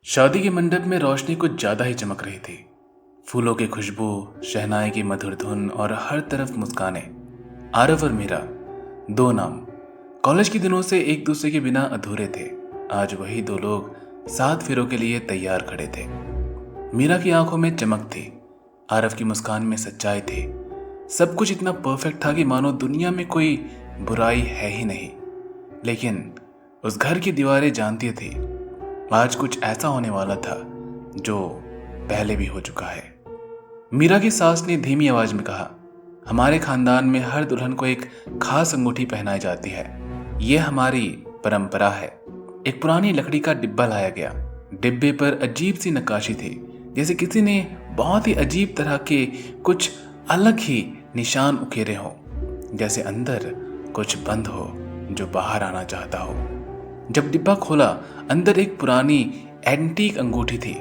शादी के मंडप में रोशनी कुछ ज्यादा ही चमक रही थी। फूलों की खुशबू, शहनाई की मधुर धुन और हर तरफ मुस्कानें। आरव और मीरा, दो नाम कॉलेज के दिनों से एक दूसरे के बिना अधूरे थे। आज वही दो लोग सात फेरों के लिए तैयार खड़े थे। मीरा की आंखों में चमक थी, आरव की मुस्कान में सच्चाई थी। सब कुछ इतना परफेक्ट था कि मानो दुनिया में कोई बुराई है ही नहीं। लेकिन उस घर की दीवारें जानती थी आज कुछ ऐसा होने वाला था जो पहले भी हो चुका है। मीरा की सास ने धीमी आवाज में कहा, हमारे खानदान में हर दुल्हन को एक खास अंगूठी पहनाई जाती है। यह हमारी परंपरा है। एक पुरानी लकड़ी का डिब्बा लाया गया। डिब्बे पर अजीब सी नक्काशी थी, जैसे किसी ने बहुत ही अजीब तरह के कुछ अलग ही निशान उकेरे हो, जैसे अंदर कुछ बंद हो जो बाहर आना चाहता हो। जब डिब्बा खोला, अंदर एक पुरानी एंटीक अंगूठी थी,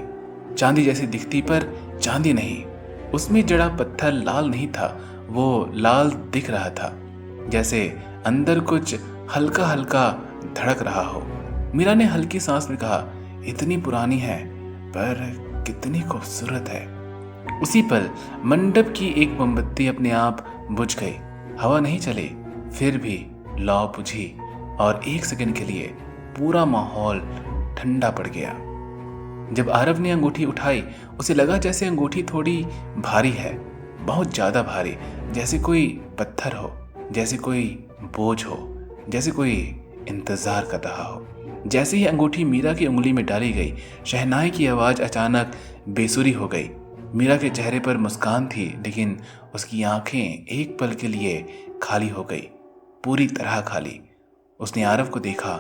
चांदी जैसी दिखती पर चांदी नहीं। उसमें जड़ा पत्थर लाल नहीं था, वो लाल दिख रहा था, जैसे अंदर कुछ हल्का हल्का धड़क रहा हो। मीरा ने हल्की सांस में कहा, इतनी पुरानी है पर कितनी खूबसूरत है। उसी पल मंडप की एक मोमबत्ती अपने आप बुझ गई। हवा नहीं चली, फिर भी लौ बुझी और एक सेकंड के लिए पूरा माहौल ठंडा पड़ गया। जब आरव ने अंगूठी उठाई, उसे लगा जैसे अंगूठी थोड़ी भारी है, बहुत ज्यादा भारी, जैसे कोई पत्थर हो, जैसे कोई बोझ हो, जैसे कोई इंतजार कर रहा हो। जैसे ही अंगूठी मीरा की उंगली में डाली गई, शहनाई की आवाज अचानक बेसुरी हो गई। मीरा के चेहरे पर मुस्कान थी, लेकिन उसकी आंखें एक पल के लिए खाली हो गई, पूरी तरह खाली। उसने आरव को देखा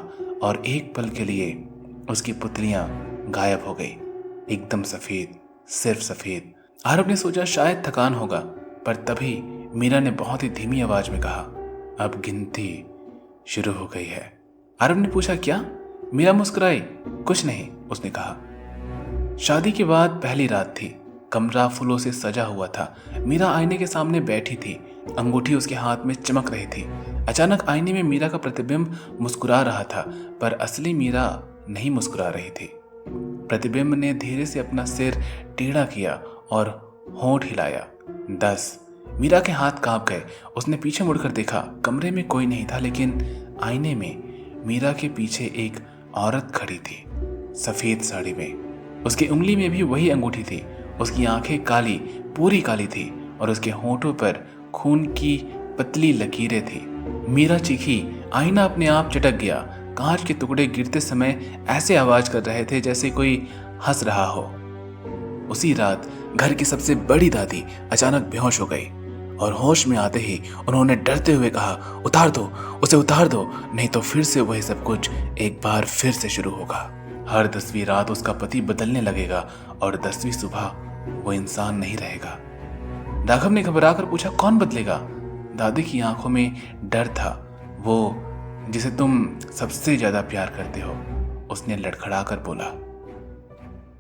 और एक पल के लिए उसकी पुतलियां गायब हो गई, एकदम सफेद, सिर्फ सफेद। आरव ने सोचा शायद थकान होगा, पर तभी मीरा ने बहुत ही धीमी आवाज में कहा, अब गिनती शुरू हो गई है। आरव ने पूछा, क्या? मीरा मुस्कुराई, कुछ नहीं, उसने कहा। शादी के बाद पहली रात थी। कमरा फूलों से सजा हुआ था। मीरा आईने के सामने बैठी थी, अंगूठी उसके हाथ में चमक रही थी। अचानक आईने में मीरा का प्रतिबिंब मुस्कुरा रहा था, पर असली मीरा नहीं मुस्कुरा रही थी। प्रतिबिंब ने धीरे से अपना सिर टेढ़ा किया और होंठ हिलाया। 10। मीरा के हाथ कांप गए। उसने पीछे मुड़कर देखा, कमरे में कोई नहीं था, लेकिन आईने में मीरा के पीछे एक औरत खड़ी थी, सफेद साड़ी में। उसकी उंगली में भी वही अंगूठी थी। उसकी आंखें काली, पूरी काली थी और उसके होंठों पर खून की पतली लकीरें थी। मीरा चीखी, आईना अपने आप चटक गया। कांच के टुकड़े गिरते समय ऐसे आवाज कर रहे थे जैसे कोई हंस रहा हो। उसी रात घर की सबसे बड़ी दादी अचानक बेहोश हो गई और होश में आते ही उन्होंने डरते हुए कहा, उतार दो, उसे उतार दो, नहीं तो फिर से वही सब कुछ एक बार फिर से शुरू होगा। हर 10वीं रात उसका पति बदलने लगेगा और 10वीं सुबह वो इंसान नहीं रहेगा। राघव ने घबराकर पूछा, कौन बदलेगा? दादी की आंखों में डर था। वो जिसे तुम सबसे ज्यादा प्यार करते हो, उसने लड़खड़ाकर बोला।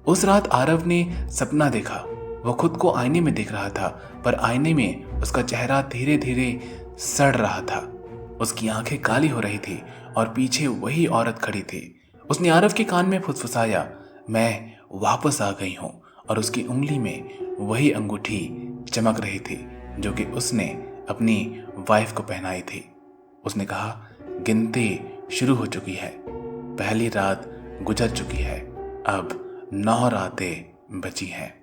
उस रात आरव ने सपना देखा। वो खुद को आईने में देख रहा था, पर आईने में उसका चेहरा धीरे धीरे सड़ रहा था। उसकी आंखें काली हो रही थी और पीछे वही औरत खड़ी थी। उसने आरव के कान में फुसफुसाया, मैं वापस आ गई हूं। और उसकी उंगली में वही अंगूठी चमक रही थी जो कि उसने अपनी वाइफ को पहनाई थी। उसने कहा, गिनती शुरू हो चुकी है, पहली रात गुजर चुकी है, अब 9 रातें बची हैं।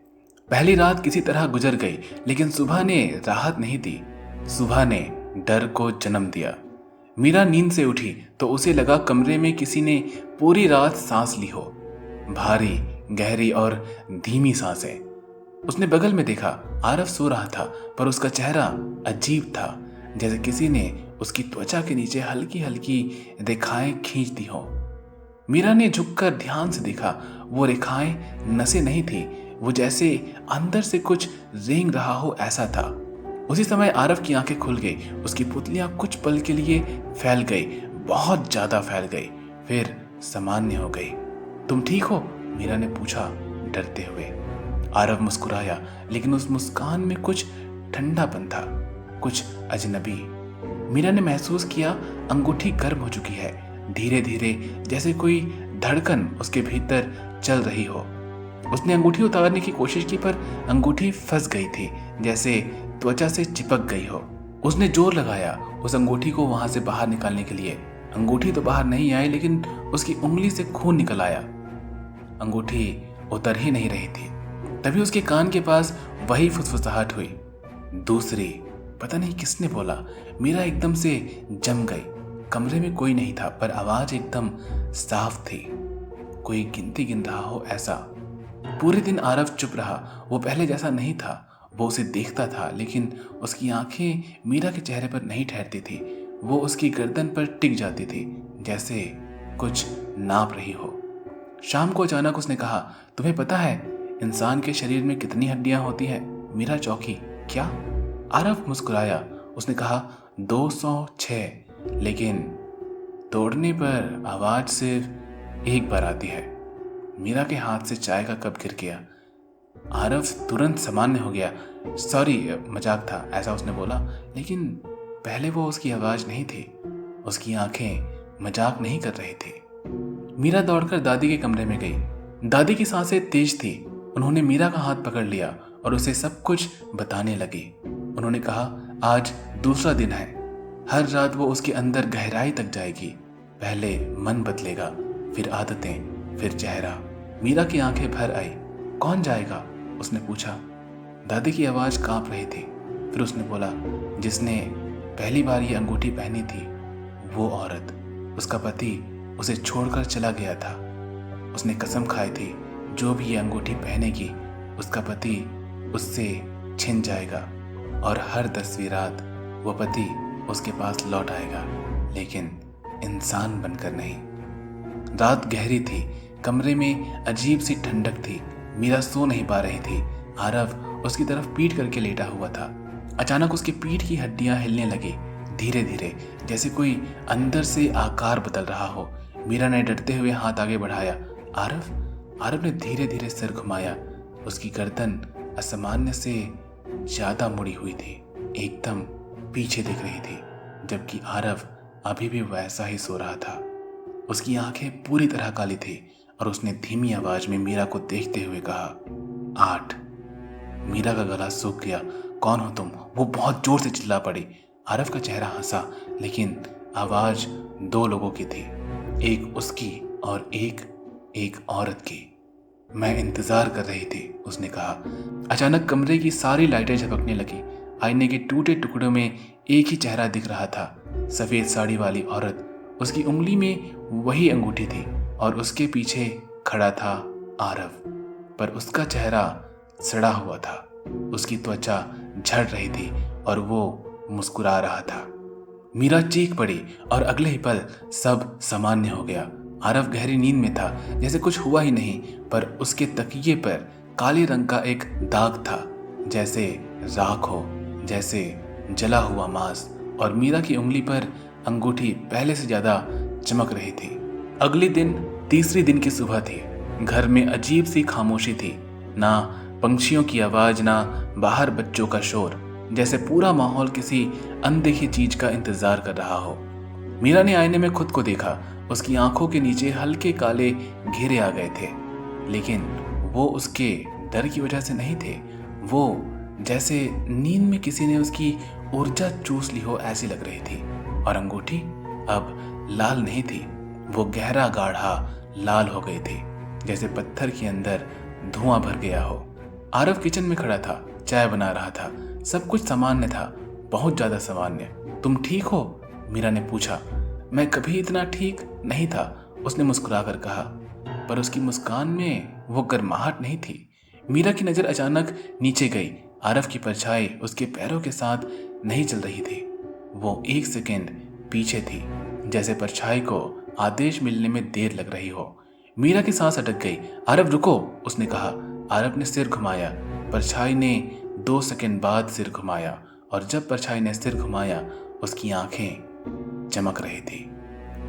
पहली रात किसी तरह गुजर गई, लेकिन सुबह ने राहत नहीं दी। सुबह ने डर को जन्म दिया। मीरा नींद से उठी तो उसे लगा कमरे में किसी ने पूरी रात सांस ली हो, भारी, गहरी और धीमी सांसें। उसने बगल में देखा, आरव सो रहा था, पर उसका चेहरा अजीब था, जैसे किसी ने उसकी त्वचा के नीचे हल्की हल्की रेखाएं खींच दी हो। मीरा ने झुककर ध्यान से देखा। वो रेखाएं नसें नहीं थी, वो जैसे अंदर से कुछ रेंग रहा हो ऐसा था। उसी समय आरव की आंखें खुल गई। उसकी पुतलियां कुछ पल के लिए फैल गई, बहुत ज्यादा फैल गई, फिर सामान्य हो गई। तुम ठीक हो? मीरा ने पूछा डरते हुए। आरव मुस्कुराया, लेकिन उस मुस्कान में कुछ ठंडापन था, कुछ अजनबी। मीरा ने महसूस किया अंगूठी गर्म हो चुकी है, धीरे धीरे, जैसे कोई धड़कन उसके भीतर चल रही हो। उसने अंगूठी उतारने की कोशिश की पर अंगूठी फंस गई थी, जैसे त्वचा से चिपक गई हो। उसने जोर लगाया उस अंगूठी को वहां से बाहर निकालने के लिए। अंगूठी तो बाहर नहीं आई, लेकिन उसकी उंगली से खून निकल आया। अंगूठी उतर ही नहीं रही थी। तभी उसके कान के पास वही फुसफुसाहट हुई, दूसरी। पता नहीं किसने बोला। मीरा एकदम से जम गई। कमरे में कोई नहीं था, पर आवाज एकदम साफ थी, कोई गिनती गिन रहा हो ऐसा। पूरे दिन आरव चुप रहा। वो पहले जैसा नहीं था। वो उसे देखता था, लेकिन उसकी आंखें मीरा के चेहरे पर नहीं ठहरती थी। वो उसकी गर्दन पर टिक जाती थी, जैसे कुछ नाप रही हो। शाम को अचानक उसने कहा, तुम्हें पता है इंसान के शरीर में कितनी हड्डियां होती हैं? मीरा चौंकी। क्या? आरव मुस्कुराया। उसने कहा 206, लेकिन तोड़ने पर आवाज सिर्फ एक बार आती है। मीरा के हाथ से चाय का कप गिर गया। आरव तुरंत सामान्य हो गया। सॉरी, मजाक था, ऐसा उसने बोला। लेकिन पहले वो उसकी आवाज नहीं थी, उसकी आंखें मजाक नहीं कर रही थी। मीरा दौड़कर दादी के कमरे में गई। दादी की सांसें तेज थी। उन्होंने मीरा का हाथ पकड़ लिया और उसे सब कुछ बताने लगी। उन्होंने कहा, आज दूसरा दिन है। हर रात वो उसके अंदर गहराई तक जाएगी। पहले मन बदलेगा, फिर आदतें, फिर चेहरा। मीरा की आंखें भर आई। कौन जाएगा? उसने पूछा। दादी की आवाज कांप रही थी। फिर उसने बोला, जिसने पहली बार ये अंगूठी पहनी थी, वो औरत। उसका पति उसे छोड़कर चला गया था। उसने कसम खाई थी, जो भी ये अंगूठी पहनेगी, उसका पति उससे छिन जाएगा और हर 10वीं रात वो पति उसके पास लौट आएगा, लेकिन इंसान बनकर नहीं। रात गहरी थी। कमरे में अजीब सी ठंडक थी। मीरा सो नहीं पा रही थी। आरव उसकी तरफ पीठ करके लेटा हुआ था। अचानक उसकी पीठ की हड्डियां हिलने लगी, धीरे धीरे, जैसे कोई अंदर से आकार बदल रहा हो। मीरा ने डरते हुए हाथ आगे बढ़ाया। आरव ने धीरे धीरे सिर घुमाया। उसकी गर्दन असामान्य से ज्यादा मुड़ी हुई थी, एकदम पीछे दिख रही थी, जबकि आरव अभी भी वैसा ही सो रहा था। उसकी आंखें पूरी तरह काली थी और उसने धीमी आवाज में मीरा को देखते हुए कहा, 8। मीरा का गला सूख गया। कौन हो तुम? वो बहुत जोर से चिल्ला पड़ी। आरव का चेहरा हंसा, लेकिन आवाज 2 लोगों की थी, एक उसकी और एक औरत की। मैं इंतजार कर रही थी, उसने कहा। अचानक कमरे की सारी लाइटें झपकने लगी। आईने के टूटे टुकड़ों में एक ही चेहरा दिख रहा था, सफेद साड़ी वाली औरत। उसकी उंगली में वही अंगूठी थी और उसके पीछे खड़ा था आरव, पर उसका चेहरा सड़ा हुआ था। उसकी त्वचा झड़ रही थी और वो मुस्कुरा रहा था। मीरा चीख पड़ी और अगले ही पल सब सामान्य हो गया। आरव गहरी नींद में था, जैसे कुछ हुआ ही नहीं, पर उसके तकिए पर काले रंग का एक दाग था, जैसे राख हो, जैसे जला हुआ मांस। और मीरा की उंगली पर अंगूठी पहले से ज्यादा चमक रही थी। अगले दिन तीसरी दिन की सुबह थी। घर में अजीब सी खामोशी थी, ना पंछियों की आवाज, ना बाहर बच्चों का शोर, जैसे पूरा माहौल किसी अनदेखी चीज का इंतजार कर रहा हो। मीरा ने आईने में खुद को देखा। उसकी आंखों के नीचे हल्के काले घेरे आ गए थे, लेकिन वो उसके डर की वजह से नहीं थे। वो जैसे नींद में किसी ने उसकी ऊर्जा चूस ली हो, ऐसी लग रही थी। और अंगूठी अब लाल नहीं थी, वो गहरा गाढ़ा लाल हो गई थी, जैसे पत्थर के अंदर धुआं भर गया हो। आरव किचन में खड़ा था, चाय बना रहा था। सब कुछ सामान्य था, बहुत ज्यादा सामान्य। तुम ठीक हो? मीरा ने पूछा। मैं कभी इतना ठीक नहीं था, उसने मुस्कुराकर कहा, पर उसकी मुस्कान में वो गर्माहट नहीं थी। मीरा की नजर अचानक नीचे गई। आरव की परछाई उसके पैरों के साथ नहीं चल रही थी, वो 1 सेकेंड पीछे थी, जैसे परछाई को आदेश मिलने में देर लग रही हो। मीरा की सांस अटक गई। आरव रुको, उसने कहा। आरव ने सिर घुमाया। परछाई ने 2 सेकेंड बाद सिर घुमाया, और जब परछाई ने सिर घुमाया, उसकी आंखें चमक रही थी।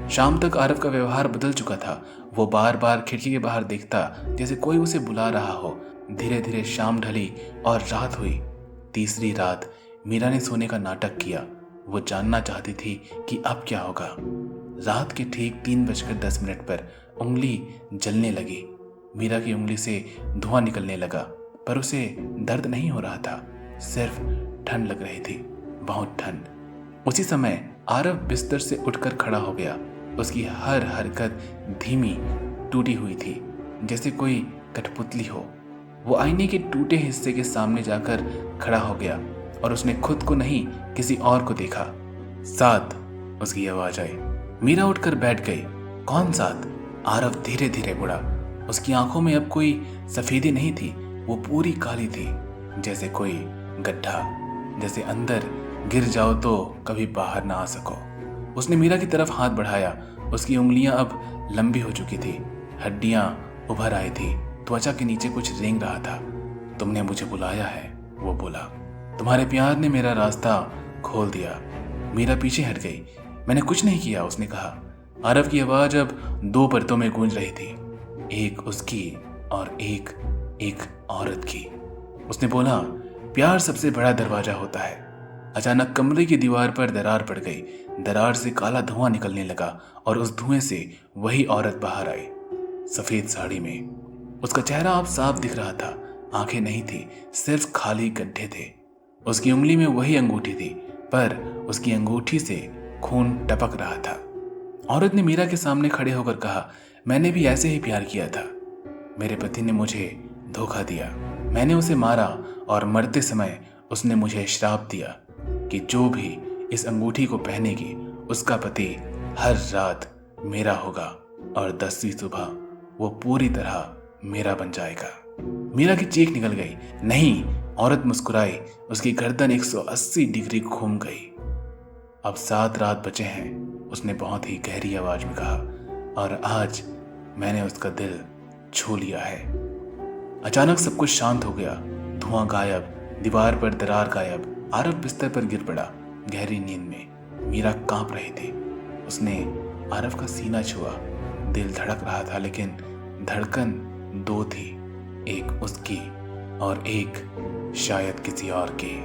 शाम तक आरव का व्यवहार बदल चुका था। वो बार बार खिड़की के बाहर देखता, जैसे कोई उसे बुला रहा हो। धीरे धीरे शाम ढली और रात हुई। तीसरी रात मीरा ने सोने का नाटक किया। वो जानना चाहती थी कि अब क्या होगा। रात के ठीक 3:10 पर उंगली जलने लगी। मीरा की उंगली से धुआं निकलने लगा, पर उसे दर्द नहीं हो रहा था, सिर्फ ठंड लग रही थी, बहुत ठंड। उसी समय आरव बिस्तर से उठकर खड़ा हो गया। उसकी हर हरकत धीमी, टूटी हुई थी, जैसे कोई कठपुतली हो। वो आईने के टूटे हिस्से के सामने जाकर खड़ा हो गया और उसने खुद को नहीं, किसी और को देखा। साथ, उसकी आवाज आई। मीरा उठकर बैठ गई। कौन साथ? आरव धीरे धीरे मुड़ा। उसकी आंखों में अब कोई सफेदी नहीं थी, वो पूरी काली थी, जैसे कोई गड्ढा, जैसे अंदर गिर जाओ तो कभी बाहर ना आ सको। उसने मीरा की तरफ हाथ बढ़ाया। उसकी उंगलियां अब लंबी हो चुकी थी, हड्डियां उभर आई थी, त्वचा के नीचे कुछ रेंग रहा था। तुमने मुझे बुलाया है, वो बोला। तुम्हारे प्यार ने मेरा रास्ता खोल दिया। मीरा पीछे हट गई। मैंने कुछ नहीं किया, उसने कहा। आरव की आवाज अब दो परतों में गूंज रही थी, एक उसकी और एक औरत की। उसने बोला, प्यार सबसे बड़ा दरवाजा होता है। अचानक कमरे की दीवार पर दरार पड़ गई। दरार से काला धुआं निकलने लगा और उस धुएं से वही औरत बाहर आई, सफेद साड़ी में। उसका चेहरा अब साफ दिख रहा था। आंखें नहीं थी, सिर्फ खाली गड्ढे थे। उसकी उंगली में वही अंगूठी थी, पर उसकी अंगूठी से खून टपक रहा था। औरत ने मीरा के सामने खड़े होकर कहा, मैंने भी ऐसे ही प्यार किया था। मेरे पति ने मुझे धोखा दिया। मैंने उसे मारा और मरते समय उसने मुझे श्राप दिया कि जो भी इस अंगूठी को पहनेगी उसका पति हर रात मेरा होगा और 10वीं सुबह वो पूरी तरह मेरा बन जाएगा। मीरा की चीख निकल गई। नहीं, औरत मुस्कुराई। उसकी गर्दन 180 डिग्री घूम गई। अब 7 रात बचे हैं, उसने बहुत ही गहरी आवाज में कहा, और आज मैंने उसका दिल छू लिया है। अचानक सब कुछ शांत हो गया। धुआं गायब, दीवार पर दरार गायब। आरव बिस्तर पर गिर पड़ा, गहरी नींद में। मीरा कांप रही थी। उसने आरव का सीना छुआ। दिल धड़क रहा था, लेकिन धड़कन 2 थी, एक उसकी और एक शायद किसी और की।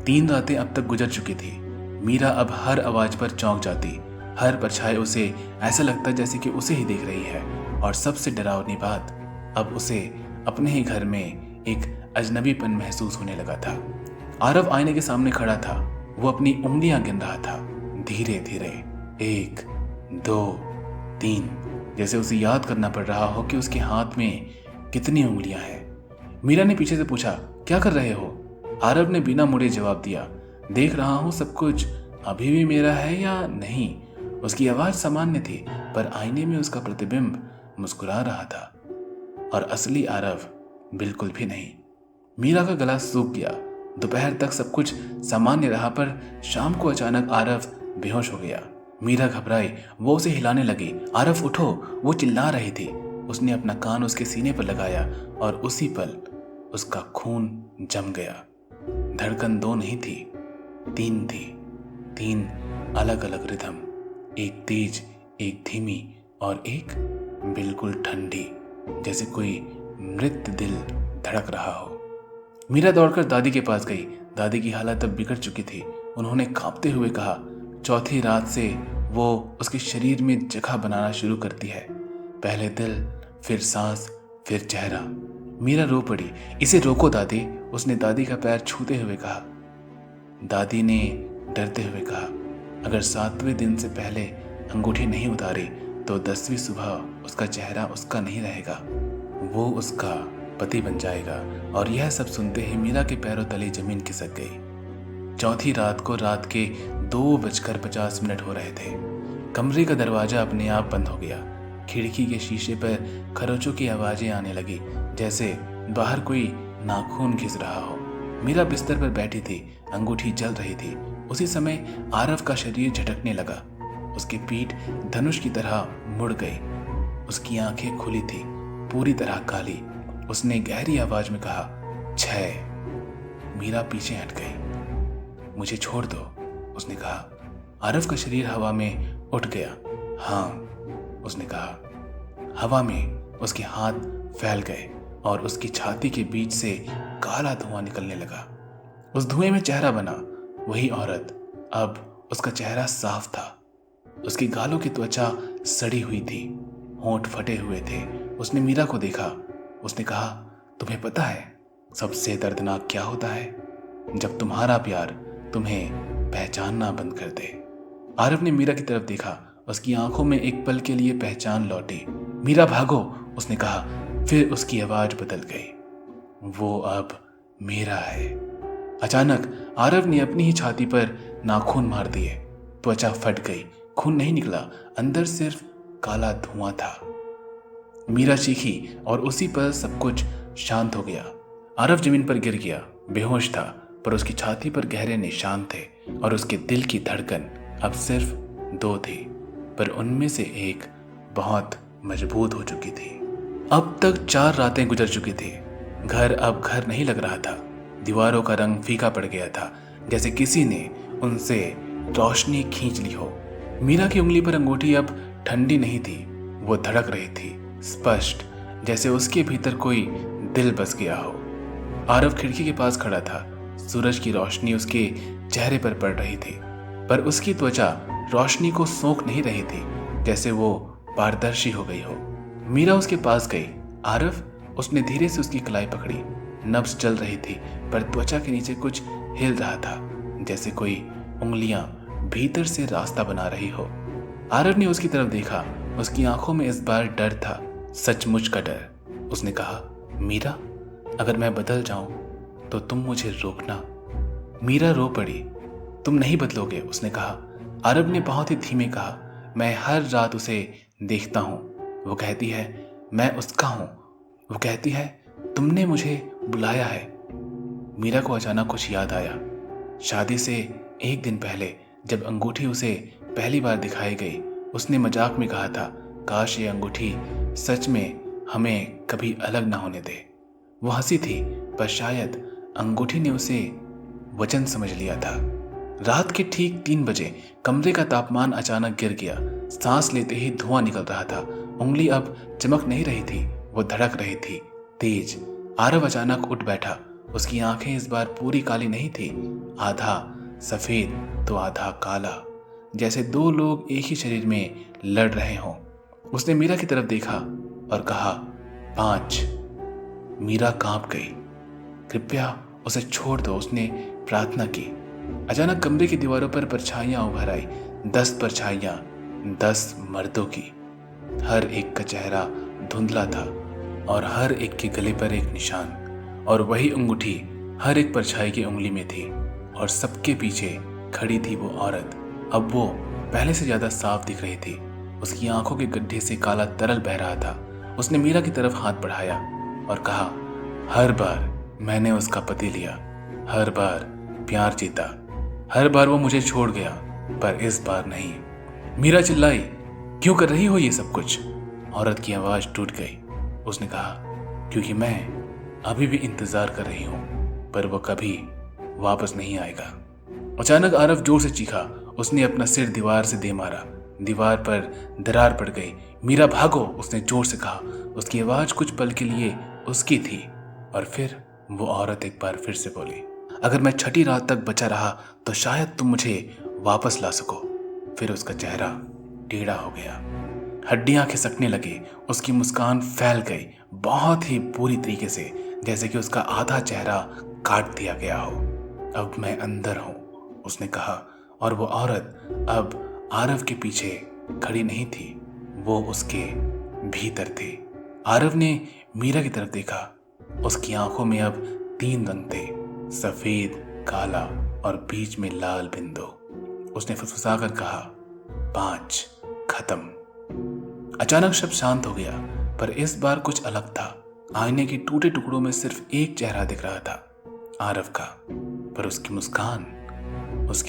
3 रातें अब तक गुजर चुकी थी। मीरा अब हर आवाज पर चौंक जाती। हर परछाई उसे ऐसा लगता जैसे कि उसे ही देख रही है। और सबसे डरावनी बात, अब उसे अपने ही घर में एक अजनबीपन महसूस होने लगा था। आरव आईने के सामने खड़ा था। वो अपनी उंगलियां गिन रहा था, धीरे धीरे, 1, 2, 3, जैसे उसे याद करना पड़ रहा हो कि उसके हाथ में कितनी उंगलियां हैं। मीरा ने पीछे से पूछा, क्या कर रहे हो? आरव ने बिना मुड़े जवाब दिया, देख रहा हूं सब कुछ अभी भी मेरा है या नहीं। उसकी आवाज सामान्य थी, पर आईने में उसका प्रतिबिंब मुस्कुरा रहा था, और असली आरव बिल्कुल भी नहीं। मीरा का गला सूख गया। दोपहर तक सब कुछ सामान्य रहा, पर शाम को अचानक आरव बेहोश हो गया। मीरा घबराई। वो उसे हिलाने लगी। आरव उठो, वो चिल्ला रही थी। उसने अपना कान उसके सीने पर लगाया और उसी पल उसका खून जम गया। धड़कन 2 नहीं थी, 3 थी। 3 अलग अलग रिदम, एक तेज, एक धीमी और एक बिल्कुल ठंडी, जैसे कोई मृत दिल धड़क रहा हो। मीरा दौड़कर दादी के पास गई। दादी की हालत अब बिगड़ चुकी थी। उन्होंने कांपते हुए कहा, चौथी रात से वो उसके शरीर में जगह बनाना शुरू करती है। पहले दिल, फिर सांस, फिर चेहरा। मीरा रो पड़ी। इसे रोको दादी, उसने दादी का पैर छूते हुए कहा। दादी ने डरते हुए कहा, अगर 7वें दिन से पहले अंगूठी नहीं उतारी तो 10वीं सुबह उसका चेहरा उसका नहीं रहेगा, वो उसका पति बन जाएगा। और यह सब सुनते ही मीरा के पैरों तले जमीन खिसक गई। चौथी रात को रात के 2:50 हो रहे थे। कमरे का दरवाजा अपने आप बंद हो गया। खिड़की के शीशे पर खरोचों की आवाजें आने लगी, जैसे बाहर कोई नाखून घिस रहा हो। मीरा बिस्तर पर बैठी थी, अंगूठी जल रही थी। उसी समय आरव का शरीर झटकने लगा। उसकी पीठ धनुष की तरह मुड़ गई। उसकी आंखें खुली थी, पूरी तरह काली। उसने गहरी आवाज में कहा, 6। मीरा पीछे हट गई। मुझे छोड़ दो, उसने कहा। आरव का शरीर हवा में उठ गया। हाँ, उसने कहा। हवा में उसके हाथ फैल गए और उसकी छाती के बीच से काला धुआं निकलने लगा। उस धुएं में चेहरा बना, वही औरत। अब उसका चेहरा साफ था। उसकी गालों की त्वचा सड़ी हुई थी, होंठ फटे हुए थे। उसने मीरा को देखा। उसने कहा, तुम्हें पता है सबसे दर्दनाक क्या होता है? जब तुम्हारा प्यार तुम्हें पहचानना बंद कर दे। आरव ने मीरा की तरफ देखा। उसकी आंखों में एक पल के लिए पहचान लौटी। मीरा भागो, उसने कहा। फिर उसकी आवाज बदल गई। वो अब मेरा है। अचानक आरव ने अपनी ही छाती पर नाखून मार दिए। त्वचा फट गई। खून नहीं निकला, अंदर सिर्फ काला धुआं था। मीरा चीखी और उसी पर सब कुछ शांत हो गया। आरव जमीन पर गिर गया, बेहोश था, पर उसकी छाती पर गहरे निशान थे और उसके दिल की धड़कन अब सिर्फ 2 थी, पर उनमें से एक बहुत मजबूत हो चुकी थी। अब तक 4 रातें गुजर चुकी थी। घर अब घर नहीं लग रहा था। दीवारों का रंग फीका पड़ गया था, जैसे किसी ने उनसे रोशनी खींच ली हो। मीरा की उंगली पर अंगूठी अब ठंडी नहीं थी, वो धड़क रही थी, स्पष्ट, जैसे उसके भीतर कोई दिल बस गया हो। आरव खिड़की के पास खड़ा था। सूरज की रोशनी उसके चेहरे पर पड़ रही थी, पर उसकी त्वचा रोशनी को सोख नहीं रही थी, जैसे वो पारदर्शी हो गई हो। मीरा उसके पास गई। आरव, उसने धीरे से उसकी कलाई पकड़ी। नब्ज चल रही थी, पर त्वचा के नीचे कुछ हिल रहा था, जैसे कोई उंगलियां भीतर से रास्ता बना रही हो। आरव ने उसकी तरफ देखा। उसकी आंखों में इस बार डर था, सचमुच का डर। उसने कहा, मीरा, अगर मैं बदल जाऊं तो तुम मुझे रोकना। मीरा रो पड़ी। तुम नहीं बदलोगे, उसने कहा। आरव ने बहुत ही धीमे कहा, मैं हर रात उसे देखता हूं। वो कहती है मैं उसका हूं। वो कहती है तुमने मुझे बुलाया है। मीरा को अचानक कुछ याद आया। शादी से 1 दिन पहले जब अंगूठी उसे पहली बार दिखाई गई, उसने मजाक में कहा था, काश ये अंगूठी सच में हमें कभी अलग ना होने दे। वो हंसी थी, पर शायद अंगूठी ने उसे वचन समझ लिया था। रात के ठीक 3 बजे कमरे का तापमान अचानक गिर गया। सांस लेते ही धुआं निकल रहा था। उंगली अब चमक नहीं रही थी, वो धड़क रही थी, तेज। आरव अचानक उठ बैठा। उसकी आंखें इस बार पूरी काली नहीं थी, आधा सफेद तो आधा काला, जैसे 2 लोग एक ही शरीर में लड़ रहे हों। उसने मीरा की तरफ देखा और कहा, 5। मीरा कांप गई। कृपया उसे छोड़ दो, उसने प्रार्थना की। अचानक कमरे की दीवारों पर परछाइयां उभर आई। 10 परछाइयां, 10 मर्दों की। हर एक का चेहरा धुंधला था और हर एक के गले पर एक निशान, और वही अंगूठी हर एक परछाई की उंगली में थी। और सबके पीछे खड़ी थी वो औरत। अब वो पहले से ज्यादा साफ दिख रही थी। उसकी आंखों के गड्ढे से काला तरल बह रहा था। उसने मीरा की तरफ हाथ बढ़ाया और कहा, हर बार मैंने उसका पति लिया, हर बार प्यार जीता, हर बार वो मुझे छोड़ गया, पर इस बार नहीं। मीरा चिल्लाई, क्यों कर रही हो ये सब कुछ? औरत की आवाज टूट गई। उसने कहा, क्योंकि मैं अभी भी इंतजार कर रही हूं, पर वो कभी वापस नहीं आएगा। अचानक आरव जोर से चीखा। उसने अपना सिर दीवार से दे मारा। दीवार पर दरार पड़ गई। मीरा भागो, उसने जोर से कहा। उसकी आवाज कुछ पल के लिए उसकी थी, और फिर वो औरत एक बार फिर से बोली, अगर मैं 6ठी रात तक बचा रहा तो शायद तुम मुझे वापस ला सको। फिर उसका चेहरा टेढ़ा हो गया, हड्डियां खिसकने लगी। उसकी मुस्कान फैल गई, बहुत ही बुरी तरीके से, जैसे कि उसका आधा चेहरा काट दिया गया हो। अब मैं अंदर हूं, उसने कहा। और वो औरत अब आरव के पीछे खड़ी नहीं थी, वो उसके भीतर थी। आरव ने मीरा की तरफ देखा। उसकी आंखों में अब 3 रंग थे, सफेद, काला और बीच में लाल बिंदु। उसने फुसफुसाकर कहा, 5, खत्म। अचानक शब्द शांत हो गया, पर इस बार कुछ अलग था। आईने के टूटे टुकड़ों में सिर्फ एक चेहरा दिख रहा था, आरव का, पर उसकी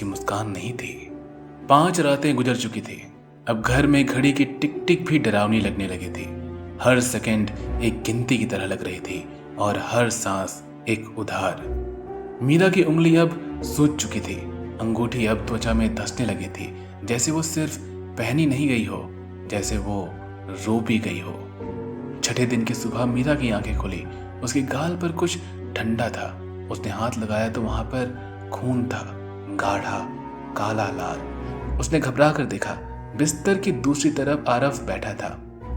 मुस्कान नहीं थी। 5 रातें गुजर चुकी थी। अब घर में घड़ी की टिक टिक भी डरावनी लगने लगी थी। हर सेकंड एक गिनती की तरह लग रही थी और हर सांस एक उधार। मीरा की उंगली अब सूज चुकी थी। अंगूठी अब त्वचा में धंसने लगी थी, जैसे वो सिर्फ पहनी नहीं गई हो, जैसे वो रो भी गई हो। 6ठे दिन की सुबह मीरा की आंखें खुली। उसके गाल पर कुछ ठंडा था। उसने हाथ लगाया तो वहां पर खून था, गाढ़ा, काला लाल। उसने घबरा कर देखा। बिस्तर की दूसरी तरफ आरव बैठा था।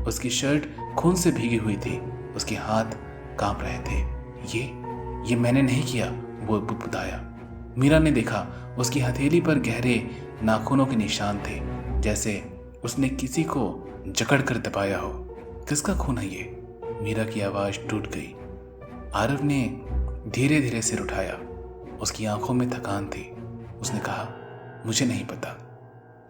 उसकी शर्ट खून से भीगी हुई थी। उसके हाथ कांप रहे थे। ये मैंने नहीं किया, वो बुदबुदाया। मीरा ने देखा उसकी हथेली पर गहरे नाखूनों के निशान थे, जैसे उसने किसी को जकड़कर दबाया हो। किसका खून है ये? मीरा की आवाज टूट गई। आरव ने धीरे धीरे सिर उठाया। उसकी आंखों में थकान थी। उसने कहा, मुझे नहीं पता।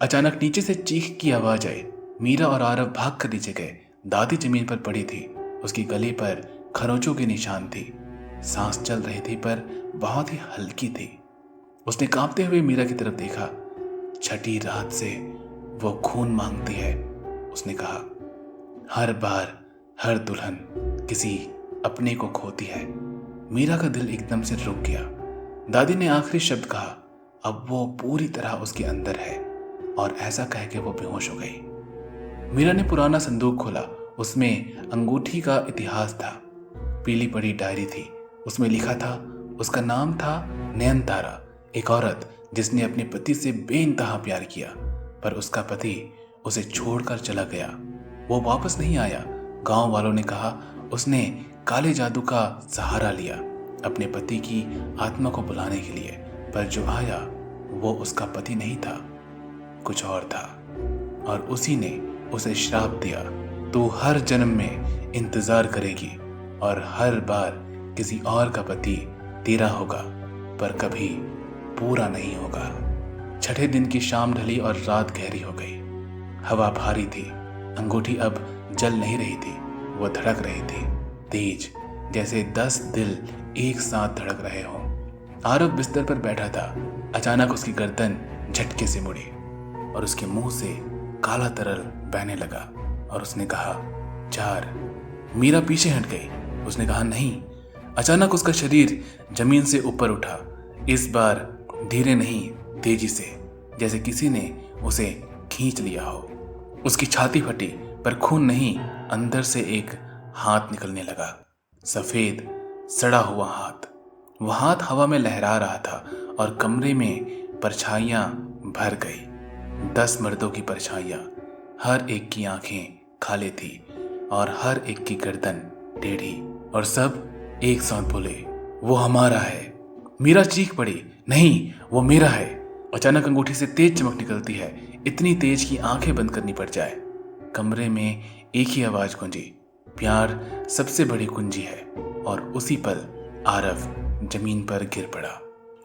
अचानक नीचे से चीख की आवाज आई। मीरा और आरव भाग कर नीचे गए। दादी जमीन पर पड़ी थी। उसकी गले पर खरोंचों के निशान थी। सांस चल रही थी पर बहुत ही हल्की थी। उसने कांपते हुए मीरा की तरफ देखा। छठी रात से वो खून मांगती है, उसने कहा। हर बार हर दुल्हन किसी अपने को खोती है। मीरा का दिल एकदम से रुक गया। दादी ने आखिरी शब्द कहा। अब वो पूरी तरह उसके अंदर है। और ऐसा कह के वो बेहोश हो गई। मीरा ने पुराना संदूक खोला। उसमें अंगूठी का इतिहास था। पीली पड़ी डायरी थी। उसमें लिखा था, उसका नाम था नयनतारा, एक औरत जिसने अपने पति से बेइंतहा प्यार किया, पर उसका पति उसे छोड़कर चला गया। वो वापस नहीं आया। गांव वालों ने कहा उसने काले जादू का सहारा लिया अपने पति की आत्मा को बुलाने के लिए, पर जो आया वो उसका पति नहीं था, कुछ और था। और उसी ने उसे श्राप दिया, तू हर जन्म में इंतजार करेगी और हर बार किसी और का पति तेरा होगा, पर कभी पूरा नहीं होगा। छठे दिन की शाम ढली और रात गहरी हो गई। हवा भारी थी। अंगूठी अब जल नहीं रही थी, वो धड़क रही थी, तेज, जैसे 10 दिल एक साथ धड़क रहे हों। आरव बिस्तर पर बैठा था। अचानक उसकी गर्दन झटके से मुड़ी और उसके मुंह से काला तरल बहने लगा और उसने कहा, 4। मीरा पीछे हट गई। उसने कहा, नहीं। अचानक उसका शरीर जमीन से ऊपर उठा। इस बार धीरे नहीं, तेजी से, जैसे किसी ने उसे खींच लिया हो। उसकी छाती फटी, पर खून नहीं, अंदर से एक हाथ निकलने लगा। सफेद सड़ा हुआ हाथ। वह हाथ हवा में लहरा रहा था और कमरे में परछाइयां भर गई। 10 मर्दों की परछाइयां। हर एक की आंखें खाली थी और हर एक की गर्दन टेढ़ी, और सब एक साथ बोले, वो हमारा है। मीरा चीख पड़ी, नहीं, वो मेरा है। अचानक अंगूठी से तेज चमक निकलती है, इतनी तेज कि आंखें बंद करनी पड़ जाए। कमरे में एक ही आवाज गूंजी, प्यार सबसे बड़ी कुंजी है। और उसी पल आरव जमीन पर गिर पड़ा।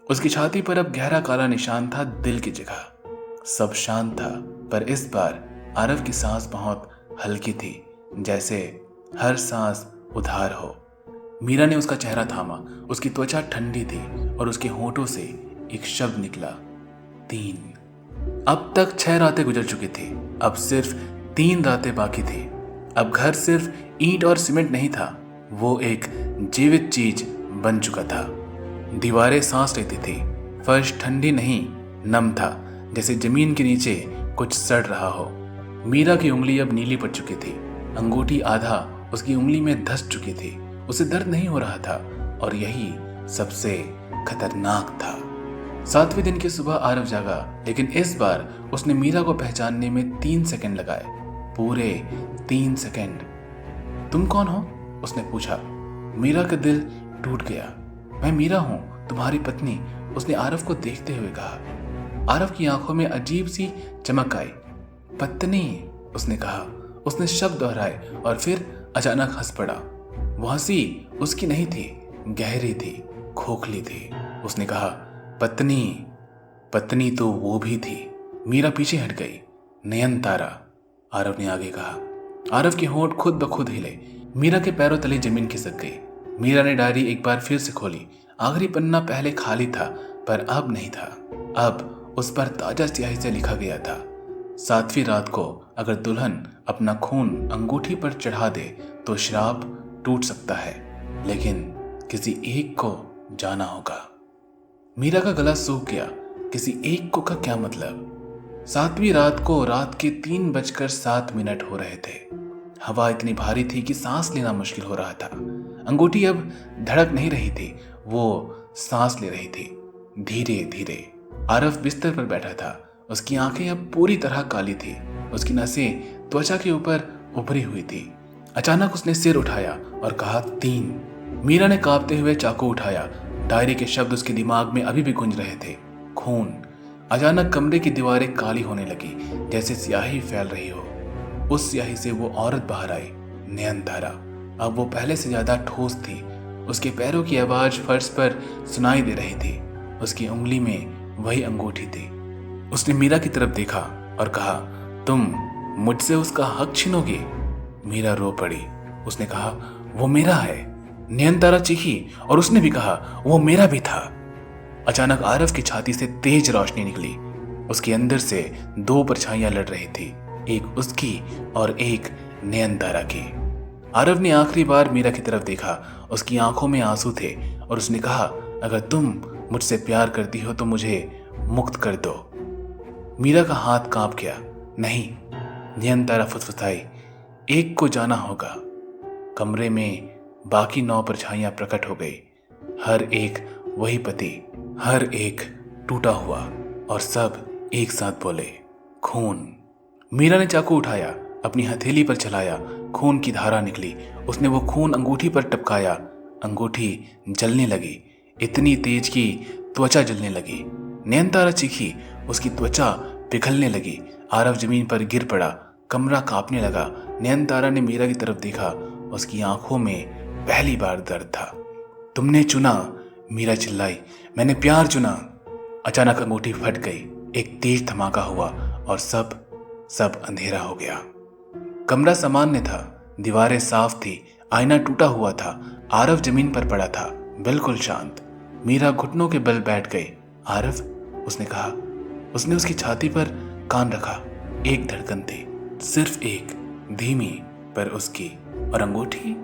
उसकी छाती पर अब गहरा काला निशान था, दिल की जगह। सब शांत था, पर इस बार आरव की सांस बहुत हल्की थी, जैसे हर सांस उधार हो। मीरा ने उसका चेहरा थामा। उसकी त्वचा ठंडी थी और उसके होठों से एक शब्द निकला, 3। अब तक 6 रातें गुजर चुकी थी, अब सिर्फ 3 रातें बाकी थी। अब घर सिर्फ ईंट और सीमेंट नहीं था, वो एक जीवित चीज बन चुका था। दीवारें सांस लेती थी, फर्श ठंडी नहीं, नम था, जैसे जमीन के नीचे कुछ सड़ रहा हो। मीरा की उंगली अब नीली पड़ चुकी थी। अंगूठी आधा उसकी उंगली में धंस चुकी थी। उसे दर्द नहीं हो रहा था और यही सबसे खतरनाक था। 7वें दिन की सुबह आरव जागा, लेकिन इस बार उसने मीरा को पहचानने में 3 सेकंड लगाए, पूरे 3 सेकंड। तुम कौन हो? उसने पूछा। मीरा का दिल टूट गया। मैं मीरा हूं, तुम्हारी पत्नी, उसने आरव को देखते हुए कहा। आरव की आंखों में अजीब सी चमक आई। पत्नी, उसने कहा। उसने शब्द दोहराए और फिर अचानक हंस पड़ा। वो हंसी उसकी नहीं थी, गहरी थी, खोखली थी। उसने कहा, पत्नी, पत्नी तो वो भी थी। मीरा पीछे हट गई। नयनतारा, आरव ने आगे कहा। आरव के होंठ खुद ब खुद हिले। मीरा के पैरों तले जमीन खिसक गई। मीरा ने डायरी एक बार फिर से खोली। आखिरी पन्ना पहले खाली था, पर अब नहीं था। अब उस पर ताजा स्याही से लिखा गया था, 7वीं रात को अगर दुल्हन अपना खून अंगूठी पर चढ़ा दे तो श्राप टूट सकता है, लेकिन किसी एक को जाना होगा। मीरा का गला सूख गया। किसी एक को का क्या मतलब? 7वीं रात को रात के 3:07 हो रहे थे। हवा इतनी भारी थी कि सांस लेना मुश्किल हो रहा था। अंगूठी अब धड़क नहीं रही थी, वो सांस ले रही थी, धीरे धीरे। आरव बिस्तर पर बैठा था। उसकी आंखें अब पूरी तरह काली थी। उसकी नसें त्वचा के ऊपर उभरी हुई थी। अचानक उसने सिर उठाया और कहा 3। मीरा ने कांपते हुए चाकू उठाया। डायरी के शब्द उसके दिमाग में अभी भी गूंज रहे थे। खून। अचानक कमरे की दीवारें काली होने लगी, जैसे स्याही फैल रही हो। उस स्याही से वो औरत बाहर आई, नयनतारा। अब वो पहले से ज्यादा ठोस थी। उसके पैरों की आवाज फर्श पर सुनाई दे रही थी। उसकी उंगली में वही अंगूठी थी। उसने मीरा की तरफ देखा और कहा, तुम मुझसे उसका हक छीनोगे? मीरा रो पड़ी। उसने कहा, वो मेरा है। नयनतारा चीखी और उसने भी कहा, वो मेरा भी था। अचानक आरव की छाती से तेज रोशनी निकली। उसके अंदर से 2 परछाइयां लड़ रही थी, एक उसकी और एक नयनतारा की। आरव ने आखिरी बार मीरा की तरफ देखा। उसकी आंखों में आंसू थे और उसने कहा, अगर तुम मुझसे प्यार करती हो तो मुझे मुक्त कर दो। मीरा का हाथ कांप गया। नहीं, नयनतारा फुसफुसाई, एक को जाना होगा। कमरे में बाकी 9 परछाइयां प्रकट हो गई। हर एक वही पति, हर एक टूटा हुआ, और सब एक साथ बोले, खून। मीरा ने चाकू उठाया, अपनी हथेली पर चलाया। खून की धारा निकली। उसने वो खून अंगूठी पर टपकाया। अंगूठी जलने लगी, इतनी तेज कि त्वचा जलने लगी। नयनतारा चीखी, उसकी त्वचा पिघलने लगी। आरव जमीन पर गिर पड़ा। कमरा कांपने लगा। नयनतारा ने मीरा की तरफ देखा। उसकी आंखों में पहली बार दर्द था। तुमने चुना, मीरा चिल्लाई, मैंने प्यार चुना। अचानक अंगूठी फट गई। एक तेज धमाका हुआ और सब अंधेरा हो गया। कमरा सामान्य था, दीवारें साफ थी, आईना टूटा हुआ था। आरव जमीन पर पड़ा था, बिल्कुल शांत। मीरा घुटनों के बल बैठ गई। आरव, उसने कहा। उसने उसकी छाती पर कान रखा। एक धड़कन थी, सिर्फ एक, धीमी पर उसकी। और अंगूठी,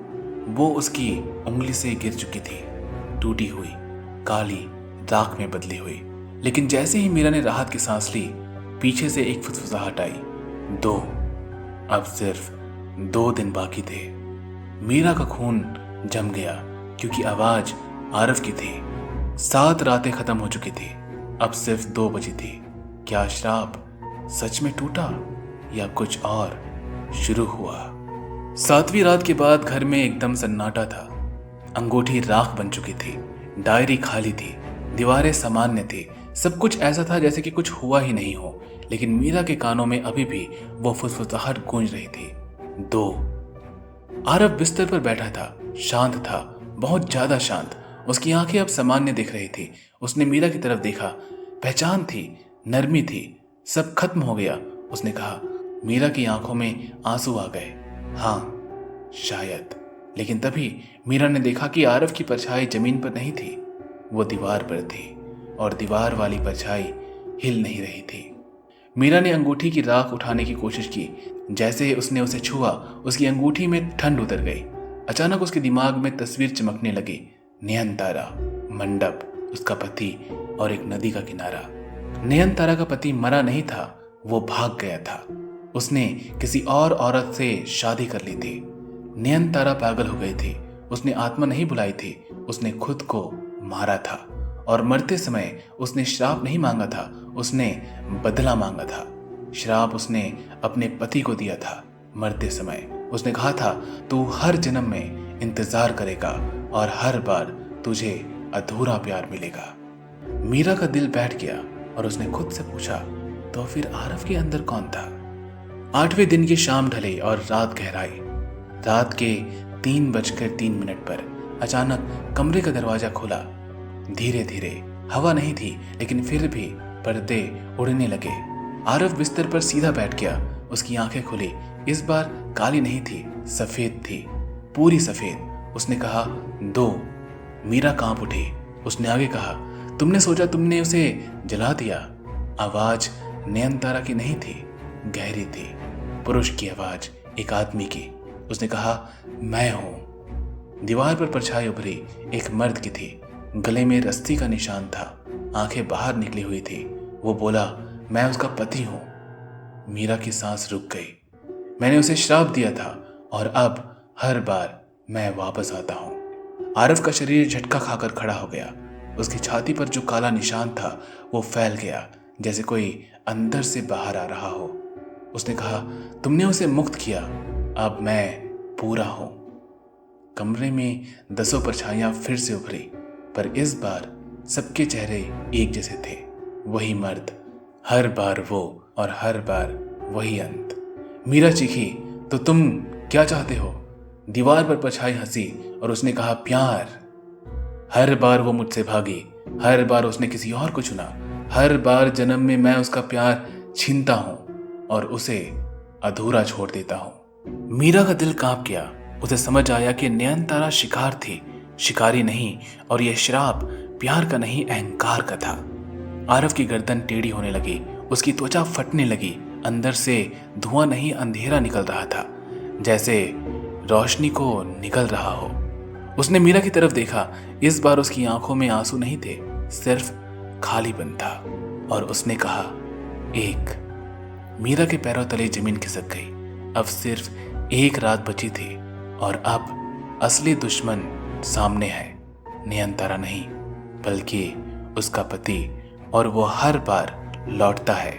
वो उसकी उंगली से गिर चुकी थी, टूटी हुई, काली, राख में बदली हुई। लेकिन जैसे ही मीरा ने राहत की सांस ली, पीछे से एक फुसफुसाहट आई, 2। अब सिर्फ 2 दिन बाकी थे। मीरा का खून जम गया, क्योंकि आवाज आरव की थी। 7 रातें खत्म हो चुकी थी, अब सिर्फ 2 बची थी। क्या श्राप सच में टूटा या कुछ और शुरू हुआ? 7वीं रात के बाद घर में एकदम सन्नाटा था। अंगूठी राख बन चुकी थी, डायरी खाली थी, दीवारें सामान्य थी। सब कुछ ऐसा था जैसे कि कुछ हुआ ही नहीं हो। लेकिन मीरा के कानों में अभी भी वो फुसफुसाहट गूंज रही थी, 2। आरव बिस्तर पर बैठा था, शांत था, बहुत ज्यादा शांत। उसकी आंखें अब सामान्य दिख रही थी। उसने मीरा की तरफ देखा। पहचान थी, नरमी थी, सब खत्म हो गया। उसने कहा। मीरा की आंखों में आंसू आ गए। हाँ, शायद। लेकिन तभी मीरा ने देखा कि आरव की परछाई जमीन पर नहीं थी, वो दीवार पर थी, और दीवार वाली परछाई हिल नहीं रही थी। मीरा ने अंगूठी की राख उठाने की कोशिश की। जैसे उसने उसे छुआ, उसकी अंगूठी में ठंड उतर गई। अचानक उसके दिमाग में तस्वीर चमकने लगी, नयनतारा, मंडप, उसका पति और एक नदी का किनारा। नयनतारा का पति मरा नहीं था, वो भाग गया था। उसने किसी और औरत से शादी कर ली थी। नयनतारा पागल हो गई थी। उसने आत्मा नहीं बुलाई थी, उसने खुद को मारा था। और मरते समय उसने श्राप नहीं मांगा था, उसने बदला मांगा था। श्राप उसने अपने पति को दिया था। मरते समय उसने कहा था, तू हर जन्म में इंतजार करेगा और हर बार तुझे अधूरा प्यार मिलेगा। मीरा का दिल बैठ गया और उसने खुद से पूछा, तो फिर आरव के अंदर कौन था? 8वें दिन की शाम ढली और रात गहराई। रात के 3:03 पर अचानक कमरे का दरवाजा खुला। धीरे धीरे, हवा नहीं थी लेकिन फिर भी पर्दे उड़ने लगे। आरव बिस्तर पर सीधा बैठ गया। उसकी आंखें खुली। इस बार काली नहीं थी, सफेद थी, पूरी सफेद। उसने कहा, 2। मीरा कांप उठी। उसने आगे कहा, तुमने सोचा तुमने उसे जला दिया? आवाज नयनतारा की नहीं थी, गहरी थी, पुरुष की आवाज, एक आदमी की। उसने कहा, मैं हूं। दीवार पर परछाई उभरी, एक मर्द की थी। गले में रस्सी का निशान था, आंखें बाहर निकली हुई थी। वो बोला, मैं उसका पति हूं। मीरा की सांस रुक गई। मैंने उसे श्राप दिया था और अब हर बार मैं वापस आता हूं। आरव का शरीर झटका खाकर खड़ा हो गया। उसकी छाती पर जो काला निशान था वो फैल गया, जैसे कोई अंदर से बाहर आ रहा हो। उसने कहा, तुमने उसे मुक्त किया, अब मैं पूरा हूं। कमरे में दसों परछाइयां फिर से उभरी, पर इस बार सबके चेहरे एक जैसे थे। वही मर्द, हर बार वो, और हर बार वही अंत। मीरा चीखी, तो तुम क्या चाहते हो? दीवार पर परछाई हंसी और उसने कहा, प्यार। हर बार वो मुझसे भागी, हर बार उसने किसी और को चुना, हर बार जन्म में मैं उसका प्यार छीनता हूं और उसे अधूरा छोड़ देता हूं। मीरा का दिल कांप गया। उसे समझ आया कि नयनतारा शिकार थी, शिकारी नहीं, और यह श्राप प्यार का नहीं, अहंकार का था। आरव की गर्दन टेढ़ी होने लगी, उसकी त्वचा फटने लगी, अंदर से धुआं नहीं अंधेरा निकल रहा था, जैसे रोशनी को निकल रहा हो। उसने मीरा की तरफ देखा। इस बार उसकी आंखों में आंसू नहीं थे, सिर्फ खालीपन था, और उसने कहा, एक। मीरा के पैरों तले जमीन खिसक गई। अब सिर्फ एक रात बची थी, और अब असली दुश्मन सामने है। नयनतारा नहीं, बल्कि उसका पति, और वो हर बार लौटता है,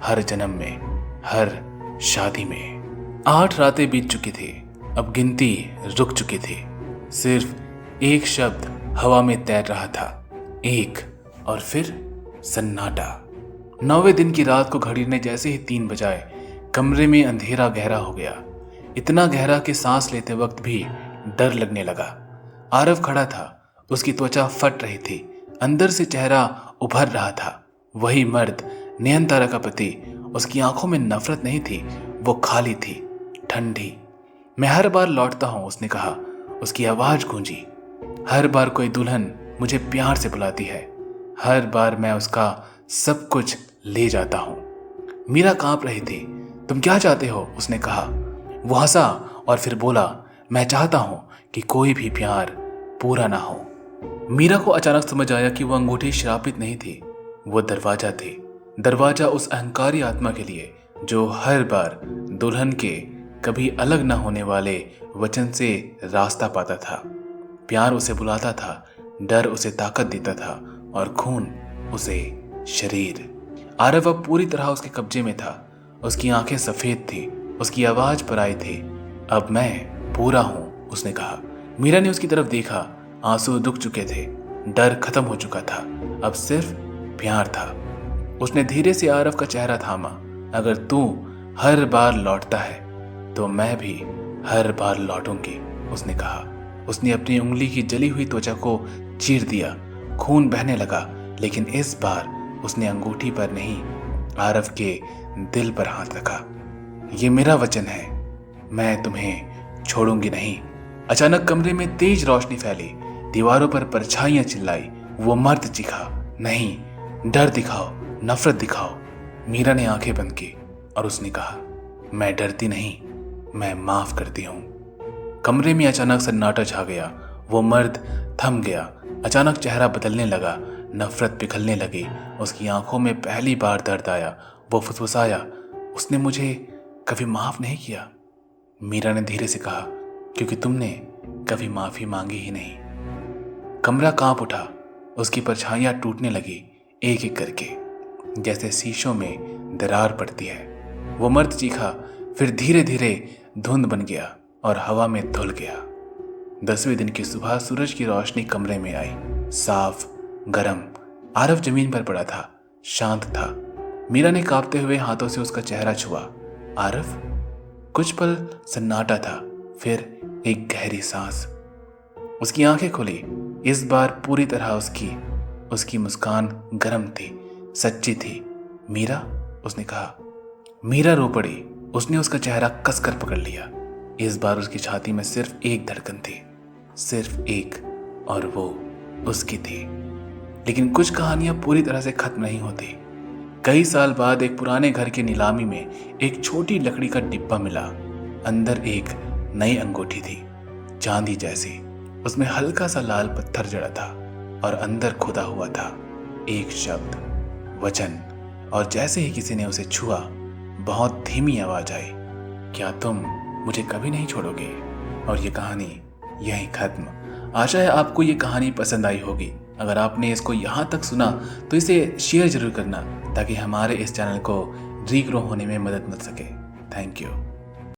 हर जन्म में, हर शादी में। 8 रातें बीत चुकी थी, अब गिनती रुक चुकी थी। सिर्फ एक शब्द हवा में तैर रहा था, एक, और फिर सन्नाटा। 9वें दिन की रात को घड़ी ने जैसे ही 3 बजाए, कमरे में अंधेरा गहरा हो गया, इतना गहरा कि सांस लेते वक्त भी डर लगने लगा। आरव खड़ा था, उसकी त्वचा फट रही थी, अंदर से चेहरा उभर रहा था। वही मर्द, नयनतारा का पति। उसकी आंखों में नफरत नहीं थी, वो खाली थी, ठंडी। मैं हर बार लौटता हूं, उसने कहा। उसकी आवाज गूंजी। हर बार कोई दुल्हन मुझे प्यार से बुलाती है, हर बार मैं उसका सब कुछ ले जाता हूं। मीरा कांप रही थी। तुम क्या चाहते हो? उसने कहा। वो हंसा और फिर बोला, मैं चाहता हूं कि कोई भी प्यार पूरा ना हो। मीरा को अचानक समझ आया कि वो अंगूठी श्रापित नहीं थी, वो दरवाजा थी। दरवाजा उस अहंकारी आत्मा के लिए जो हर बार दुल्हन के कभी अलग न होने वाले वचन से रास्ता पाता था। प्यार उसे बुलाता था, डर उसे ताकत देता था, और खून उसे शरीर। आरव अब पूरी तरह उसके कब्जे में था। उसकी आंखें सफेद थी, उसकी आवाज पर आई थी। अब मैं पूरा हूं, उसने कहा। मीरा ने उसकी तरफ देखा। आंसू रुक चुके थे, डर खत्म हो चुका था, अब सिर्फ प्यार था। उसने धीरे से आरव का चेहरा थामा। अगर तू हर बार लौटता है तो मैं भी हर बार लौटूंगी, उसने कहा। उसने अपनी उंगली की जली हुई त्वचा को चीर दिया। खून बहने लगा, लेकिन इस बार उसने अंगूठी पर नहीं, आरव के दिल पर हाथ रखा। ये मेरा वचन है, मैं तुम्हें छोड़ूंगी नहीं। अचानक कमरे में तेज रोशनी फैली, दीवारों पर परछाइयां चिल्लाई। वो मर्द चीखा, नहीं, डर दिखाओ, नफरत दिखाओ। मीरा ने आंखें बंद की और उसने कहा, मैं डरती नहीं, मैं माफ करती हूं। कमरे में अचानक सन्नाटा छा गया। वो मर्द थम गया। अचानक चेहरा बदलने लगा, नफरत पिघलने लगी। उसकी आंखों में पहली बार दर्द आया। वो फुसफुसाया, उसने मुझे कभी माफ नहीं किया। मीरा ने धीरे से कहा, क्योंकि तुमने कभी माफी मांगी ही नहीं। कमरा कांप उठा। उसकी परछाइयां टूटने लगी, एक एक करके, जैसे शीशों में दरार पड़ती है। वो मर्द चीखा, फिर धीरे धीरे धुंध बन गया और हवा में धुल गया। 10वें दिन की सुबह सूरज की रोशनी कमरे में आई, साफ, गरम। आरव जमीन पर पड़ा था, शांत था। मीरा ने कांपते हुए हाथों से उसका चेहरा छुआ। आरव? कुछ पल सन्नाटा था, फिर एक गहरी सांस। उसकी आंखें खुली। इस बार पूरी तरह उसकी मुस्कान गर्म थी, सच्ची थी। मीरा? उसने कहा। मीरा रो पड़ी। उसने उसका चेहरा कसकर पकड़ लिया। इस बार उसकी छाती में सिर्फ एक धड़कन थी, सिर्फ एक, और वो उसकी थी। लेकिन कुछ कहानियां पूरी तरह से खत्म नहीं होती। कई साल बाद एक पुराने घर की नीलामी में एक छोटी लकड़ी का डिब्बा मिला। अंदर एक नई अंगूठी थी, चांदी जैसी। उसमें हल्का सा लाल पत्थर जड़ा था और अंदर खुदा हुआ था एक शब्द, वचन। और जैसे ही किसी ने उसे छुआ, बहुत धीमी आवाज आई, क्या तुम मुझे कभी नहीं छोड़ोगे? और ये कहानी यहीं खत्म। आशा है आपको ये कहानी पसंद आई होगी। अगर आपने इसको यहाँ तक सुना तो इसे शेयर जरूर करना, ताकि हमारे इस चैनल को रीग्रो होने में मदद मिल सके। Thank you.